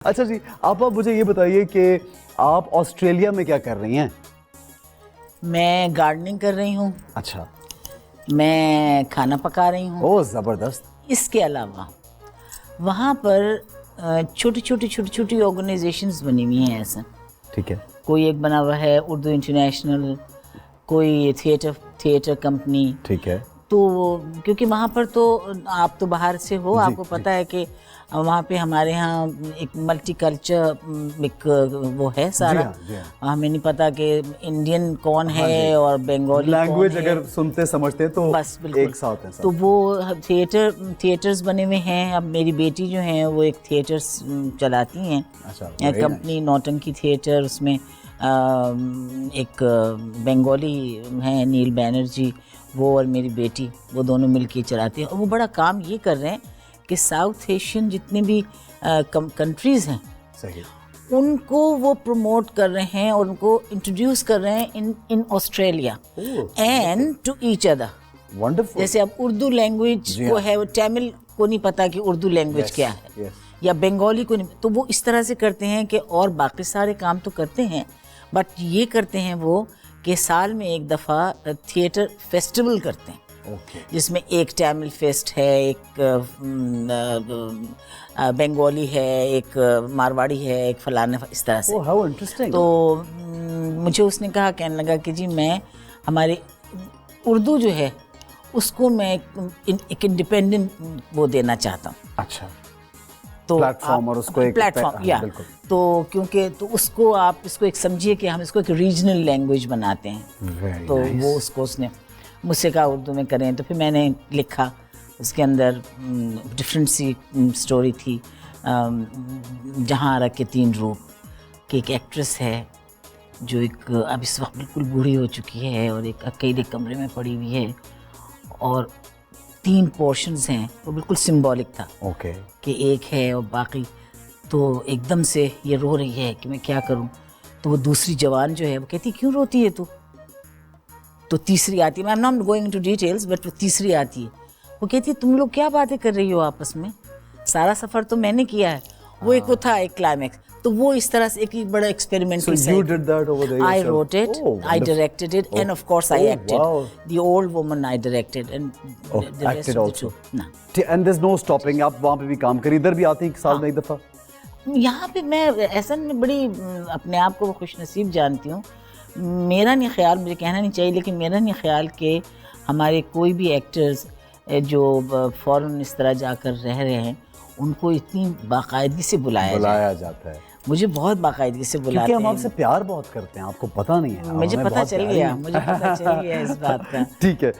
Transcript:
اچھا جی، آپ مجھے یہ بتائیے کہ آپ آسٹریلیا میں کیا کر رہی ہیں؟ میں گارڈننگ کر رہی ہوں. اچھا. میں کھانا پکا رہی ہوں. اوہ زبردست. اس کے علاوہ وہاں پر چھوٹی چھوٹی آرگنائزیشنز بنی ہوئی ہیں. ایسا ٹھیک ہے. کوئی ایک بنا ہوا ہے اردو انٹرنیشنل، کوئی تھیٹر کمپنی. ٹھیک ہے. تو کیونکہ وہاں پر تو آپ تو باہر سے ہو، آپ کو پتہ ہے کہ وہاں پہ ہمارے ہاں ایک ملٹی کلچر ایک وہ ہے سارا. ہمیں نہیں پتہ کہ انڈین کون ہے اور بنگالی لینگویج اگر سنتے سمجھتے تو بس ایک ساتھ ہیں. تو وہ تھیٹرز بنے ہوئے ہیں. اب میری بیٹی جو ہیں وہ ایک تھیٹرز چلاتی ہیں کمپنی نوٹنکی تھیٹر. اس میں ایک بنگالی ہیں نیل بینرجی، وہ اور میری بیٹی، وہ دونوں مل کے چلاتے ہیں. اور وہ بڑا کام یہ کر رہے ہیں کہ ساؤتھ ایشین جتنے بھی کنٹریز ہیں ان کو وہ پروموٹ کر رہے ہیں اور ان کو انٹروڈیوس کر رہے ہیں in Australia and to each other. جیسے اب اردو لینگویج کو ہے، وہ تامل کو نہیں پتا کہ اردو لینگویج کیا ہے، یا بنگالی کو نہیں، تو وہ اس طرح سے کرتے ہیں کہ اور باقی سارے کام تو کرتے ہیں بٹ یہ کرتے ہیں وہ کہ سال میں ایک دفعہ تھیٹر فیسٹیول کرتے ہیں جس میں ایک تامل فیسٹ ہے، ایک بنگالی ہے، ایک مارواڑی ہے، ایک فلانا، اس طرح سے. تو مجھے اس نے کہا، کہنے لگا کہ جی میں ہماری اردو جو ہے اس کو میں ایک انڈیپینڈنٹ وہ دینا چاہتا ہوں. اچھا. پلیٹ فارم، اور اس کو ایک پلیٹ فارم، یا تو کیونکہ تو اس کو آپ اس کو ایک سمجھیے کہ ہم اس کو ایک ریجنل لینگویج بناتے ہیں. تو وہ اس نے مجھ سے کہا اردو میں کریں. تو پھر میں نے لکھا. اس کے اندر ڈفرینٹ سی سٹوری تھی. جہاں رکھ کے تین روپ، کہ ایک ایکٹریس ہے جو ایک اب اس وقت بالکل بوڑھی ہو چکی ہے اور ایک اکیلے کمرے میں پڑی ہوئی ہے، اور تین پورشنز ہیں. وہ بالکل سمبولک تھا کہ ایک ہے اور باقی. تو ایک دم سے یہ رو رہی ہے کہ میں کیا کروں. تو وہ دوسری جوان جو ہے وہ کہتی کیوں روتی ہے تو تیسری آتی ہے، میں not going into details, but وہ تیسری آتی ہے. وہ کہتی ہے تم لوگ کیا باتیں کر رہی ہو آپس میں، سارا سفر تو میں نے کیا ہے. وہ ایک وہ تھا ایک کلائمیکس. تو وہ اس طرح سے ایک بڑا experiment. I wrote it, I directed it, and of course I acted. The old woman I directed and the rest of the two. And there's no stopping. آپ وہاں پہ بھی کام کری، ادھر بھی آتے ہیں ایک سال میں ایک دفعہ. یہاں پہ میں ایسا بڑی اپنے آپ کو خوش نصیب جانتی ہوں. میرا نہیں خیال، مجھے کہنا نہیں چاہیے لیکن میرا نہیں خیال کہ ہمارے کوئی بھی ایکٹرز جو فوراً اس طرح جا کر رہ رہے ہیں ان کو اتنی باقاعدگی سے بلایا جاتا ہے. مجھے بہت باقاعدگی سے بلاتے ہیں کیونکہ ہم آپ سے پیار بہت کرتے ہیں، آپ کو پتہ نہیں ہے. مجھے پتہ چل گیا اس بات کا. ٹھیک ہے.